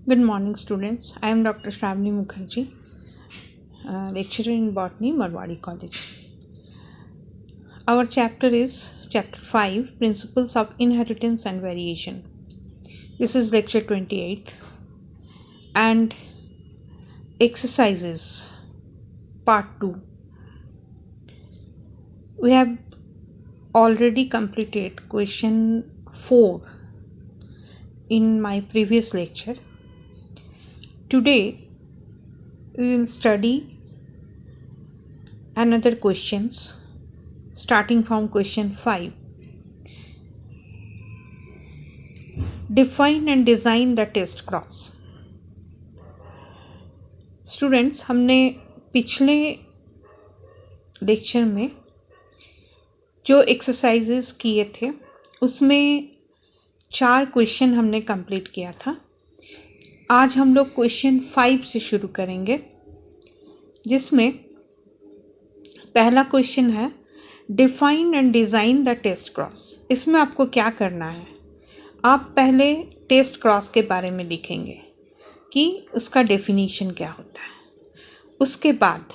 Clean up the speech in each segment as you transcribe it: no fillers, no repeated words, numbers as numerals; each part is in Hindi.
Good morning, students. I am Dr. Shravani Mukherjee, lecturer in Botany, Marwari College. Our chapter is Chapter 5, Principles of Inheritance and Variation. This is lecture 28 and exercises part 2. We have already completed question 4 in my previous lecture. Today we will study another questions starting from question 5. Define and design the test cross. Students, हमने पिछले लेक्चर में जो एक्सरसाइजेस किए थे उसमें 4 क्वेश्चन हमने कंप्लीट किया था. आज हम लोग क्वेश्चन 5 से शुरू करेंगे, जिसमें पहला क्वेश्चन है define and design the test cross. इसमें आपको क्या करना है, आप पहले टेस्ट क्रॉस के बारे में लिखेंगे कि उसका डेफिनीशन क्या होता है. उसके बाद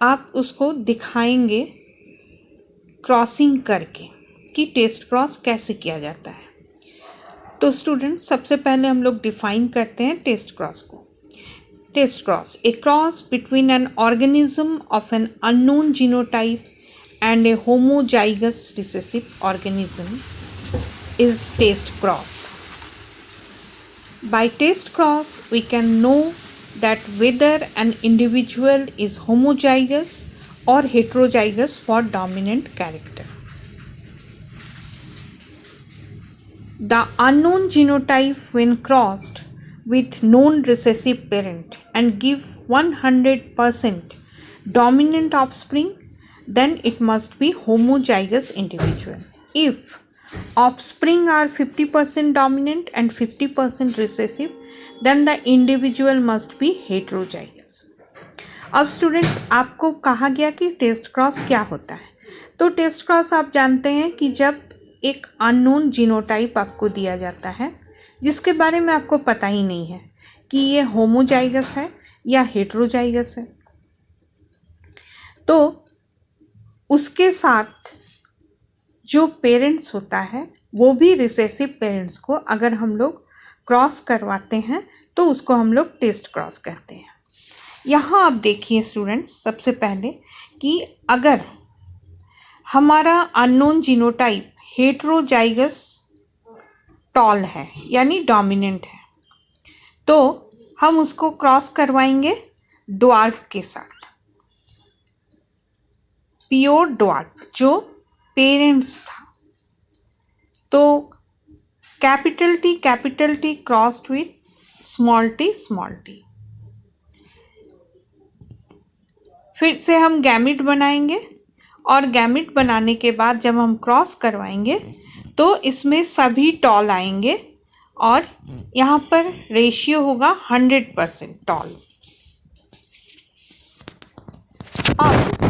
आप उसको दिखाएंगे क्रॉसिंग करके कि टेस्ट क्रॉस कैसे किया जाता है. तो स्टूडेंट, सबसे पहले हम लोग डिफाइन करते हैं टेस्ट क्रॉस को. Test cross, a cross between an organism of an unknown genotype and a homozygous recessive organism is test cross. By test cross, we can know that whether an individual is homozygous or heterozygous for dominant character. The unknown genotype, when crossed with known recessive parent and give 100% dominant offspring, then it must be homozygous individual. If offspring are 50% dominant and 50% recessive, then the individual must be heterozygous. अब स्टूडेंट, आपको कहा गया कि टेस्ट क्रॉस क्या होता है. तो टेस्ट क्रॉस आप जानते हैं कि जब एक अननोन जीनोटाइप आपको दिया जाता है जिसके बारे में आपको पता ही नहीं है कि ये होमोजाइगस है या हेटरोजाइगस है, तो उसके साथ जो पेरेंट्स होता है वो भी रिसेसिव पेरेंट्स को अगर हम लोग क्रॉस करवाते हैं तो उसको हम लोग टेस्ट क्रॉस कहते हैं. यहाँ आप देखिए स्टूडेंट्स, सबसे पहले कि अगर हमारा अननोन जीनोटाइप हेटरोजाइगस टॉल है यानी डोमिनेंट है, तो हम उसको क्रॉस करवाएंगे ड्वार्फ के साथ. प्योर ड्वार्फ जो पेरेंट्स था, तो capital T crossed with small T. फिर से हम गैमिट बनाएंगे और गैमिट बनाने के बाद जब हम क्रॉस करवाएंगे तो इसमें सभी टॉल आएंगे और यहाँ पर रेशियो होगा 100% टॉल. अब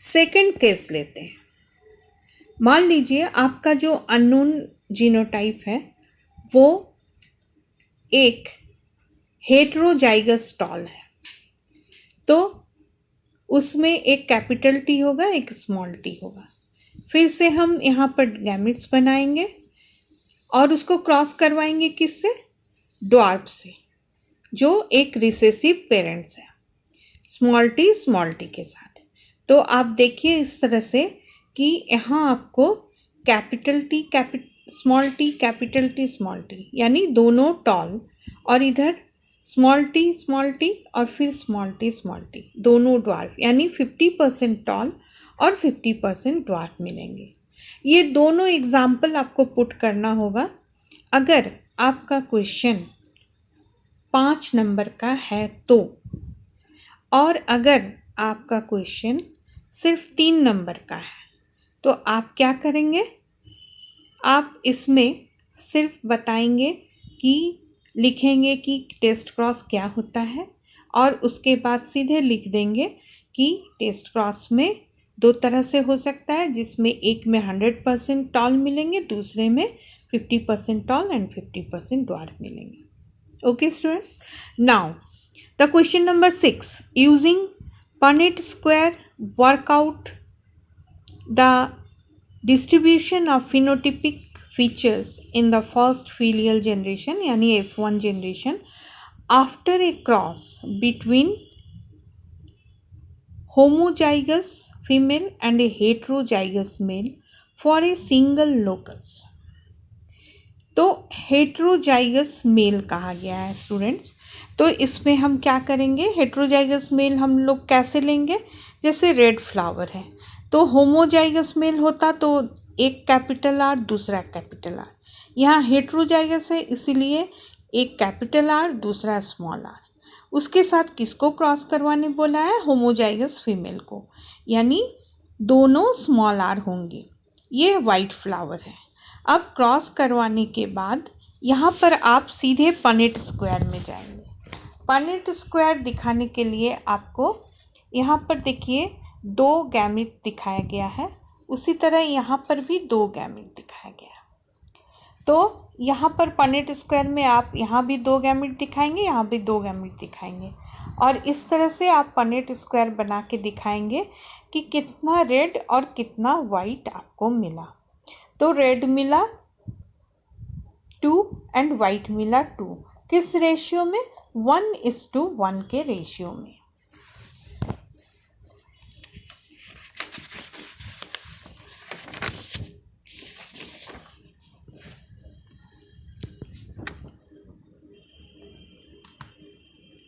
सेकंड केस लेते हैं. मान लीजिए आपका जो अननोन जीनोटाइप है वो एक हेटरोजाइगस टॉल है, तो उसमें एक कैपिटल टी होगा, एक स्मॉल टी होगा. फिर से हम यहाँ पर गैमिट्स बनाएंगे और उसको क्रॉस करवाएंगे किससे, ड्वार्फ से जो एक रिसेसिव पेरेंट्स है, स्मॉल टी के साथ. तो आप देखिए इस तरह से कि यहाँ आपको कैपिटल टी स्मॉल टी यानी दोनों टॉल, और इधर स्मॉल टी और फिर स्मॉल टी दोनों ड्वार्फ, यानी 50% टॉल और 50% ड्वार्फ मिलेंगे. ये दोनों एग्जाम्पल आपको पुट करना होगा अगर आपका क्वेश्चन 5 नंबर का है तो. और अगर आपका क्वेश्चन सिर्फ 3 नंबर का है तो आप क्या करेंगे, आप इसमें सिर्फ बताएंगे कि लिखेंगे कि टेस्ट क्रॉस क्या होता है और उसके बाद सीधे लिख देंगे कि टेस्ट क्रॉस में दो तरह से हो सकता है, जिसमें एक में 100% टॉल मिलेंगे, दूसरे में 50% टॉल एंड 50% ड्वार्फ मिलेंगे। Okay student, now the question number 6, using Punnett square work out the distribution of phenotypic features in the first filial generation यानी F1 generation after a cross between homozygous female and a heterozygous male for a single locus। तो हेट्रोजाइगस मेल कहा गया है स्टूडेंट्स। तो इसमें हम क्या करेंगे, हेट्रोजाइगस मेल हम लोग कैसे लेंगे, जैसे रेड फ्लावर है तो होमोजाइगस मेल होता तो एक कैपिटल आर दूसरा कैपिटल आर, यहाँ हेट्रोजाइगस है इसीलिए एक कैपिटल आर दूसरा स्मॉल आर। उसके साथ किसको क्रॉस करवाने बोला है, होमोजाइगस फीमेल को, यानी दोनों स्मॉल आर होंगे। ये वाइट फ्लावर है। अब क्रॉस करवाने के बाद यहाँ पर आप सीधे पनेट स्क्वायर में जाएंगे। पनेट स्क्वायर दिखाने के लिए आपको यहाँ पर देखिए 2 गैमेट दिखाया गया है, उसी तरह यहाँ पर भी 2 गैमेट दिखाया गया है। तो यहाँ पर पनेट स्क्वायर में आप यहाँ भी 2 गैमेट दिखाएंगे, यहाँ भी 2 गैमेट दिखाएंगे, और इस तरह से आप पनेट स्क्वायर बना के दिखाएंगे कि कितना रेड और कितना वाइट आपको मिला। तो रेड मिला 2 एंड वाइट मिला 2, किस रेशियो में, 1:1 के रेशियो में।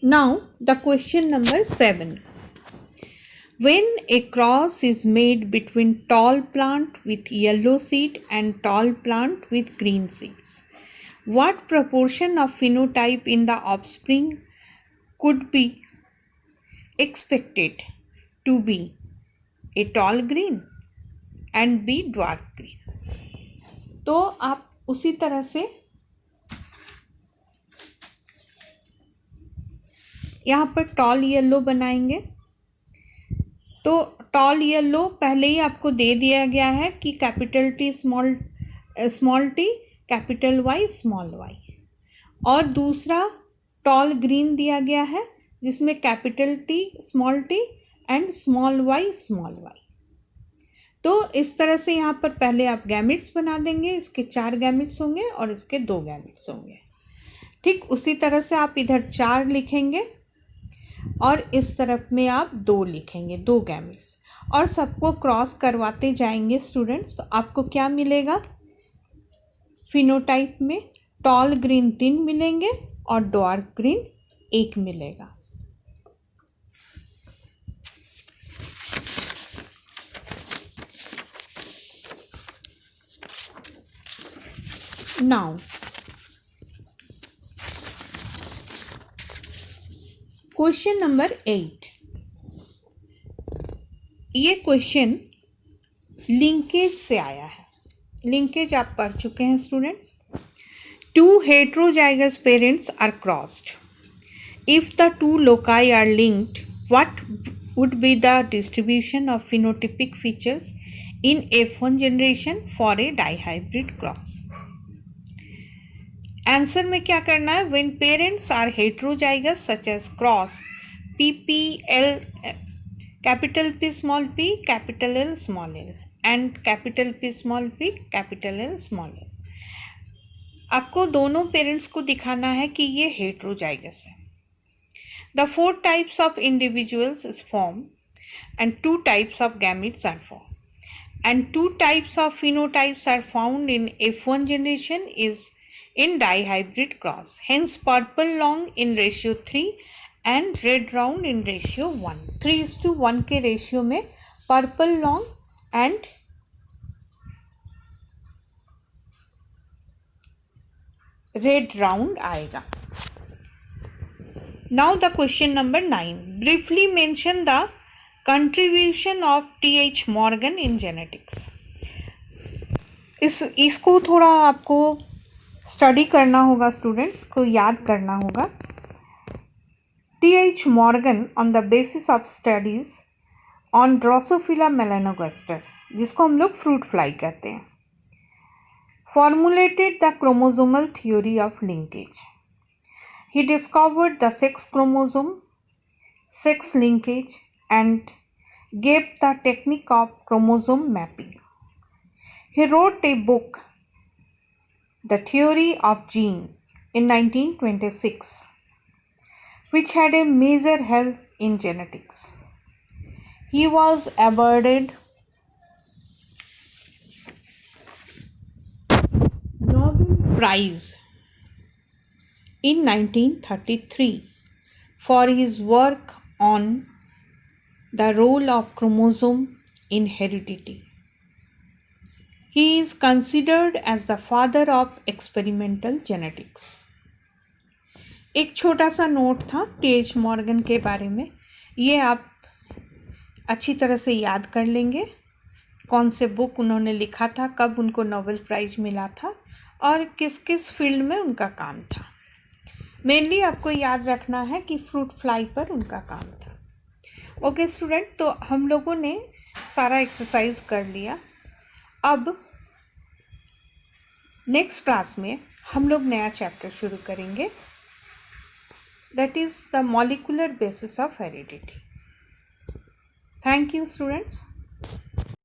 Now the question number 7. When a cross is made between tall plant with yellow seed and tall plant with green seeds, what proportion of phenotype in the offspring could be expected to be a tall green and B dwarf green? तो आप उसी तरह से यहाँ पर टॉल येलो बनाएंगे। तो टॉल येलो पहले ही आपको दे दिया गया है कि capital T small T capital Y small Y, और दूसरा टॉल ग्रीन दिया गया है जिसमें capital T and small Y. तो इस तरह से यहाँ पर पहले आप गैमेट्स बना देंगे, इसके 4 गैमेट्स होंगे और इसके 2 गैमेट्स होंगे। ठीक उसी तरह से आप इधर 4 लिखेंगे और इस तरफ में आप 2 लिखेंगे, 2 गैमेट्स, और सबको क्रॉस करवाते जाएंगे स्टूडेंट्स। तो आपको क्या मिलेगा, फिनोटाइप में टॉल ग्रीन 3 मिलेंगे और ड्वार्फ ग्रीन 1 मिलेगा। नाउ क्वेश्चन नंबर 8, ये क्वेश्चन लिंकेज से आया है। लिंकेज आप पढ़ चुके हैं students. 2 heterozygous parents are crossed. If the 2 loci are linked, what would be the distribution of phenotypic features in F1 generation for a dihybrid cross? Answer में क्या करना है, when parents are heterozygous such as cross PPL capital P small p capital L small l and capital P small p capital L small l, आपको दोनों पेरेंट्स को दिखाना है कि ये हेट्रोजाइगस है। The 4 types of individuals is form and 2 types of gametes are form and 2 types of phenotypes are found in F1 generation is in dihybrid cross. Hence purple long in ratio 3 and red round in ratio 1. 3:1 के रेशियो में purple long and red round आएगा। Now the question number 9. Briefly mention the contribution of T.H. Morgan in genetics. इसको थोड़ा आपको स्टडी करना होगा, स्टूडेंट्स को याद करना होगा। T.H. Morgan on the basis of studies on Drosophila melanogaster, जिसको हम लोग फ्रूट फ्लाई कहते हैं, formulated the chromosomal theory of linkage. He discovered the sex chromosome, sex linkage, and gave the technique of chromosome mapping. He wrote a book, The Theory of Gene, in 1926, which had a major help in genetics. He was awarded Nobel Prize in 1933 for his work on the role of chromosome in heredity. He is considered as the father of experimental genetics. एक छोटा सा नोट था टी.एच. मॉर्गन के बारे में, ये आप अच्छी तरह से याद कर लेंगे। कौन से बुक उन्होंने लिखा था, कब उनको नोबेल प्राइज़ मिला था और किस किस फील्ड में उनका काम था। मेनली आपको याद रखना है कि फ्रूट फ्लाई पर उनका काम था। ओके स्टूडेंट, तो हम लोगों ने सारा एक्सरसाइज कर लिया। अब नेक्स्ट क्लास में हम लोग नया चैप्टर शुरू करेंगे, that is the molecular basis of heredity. Thank you students.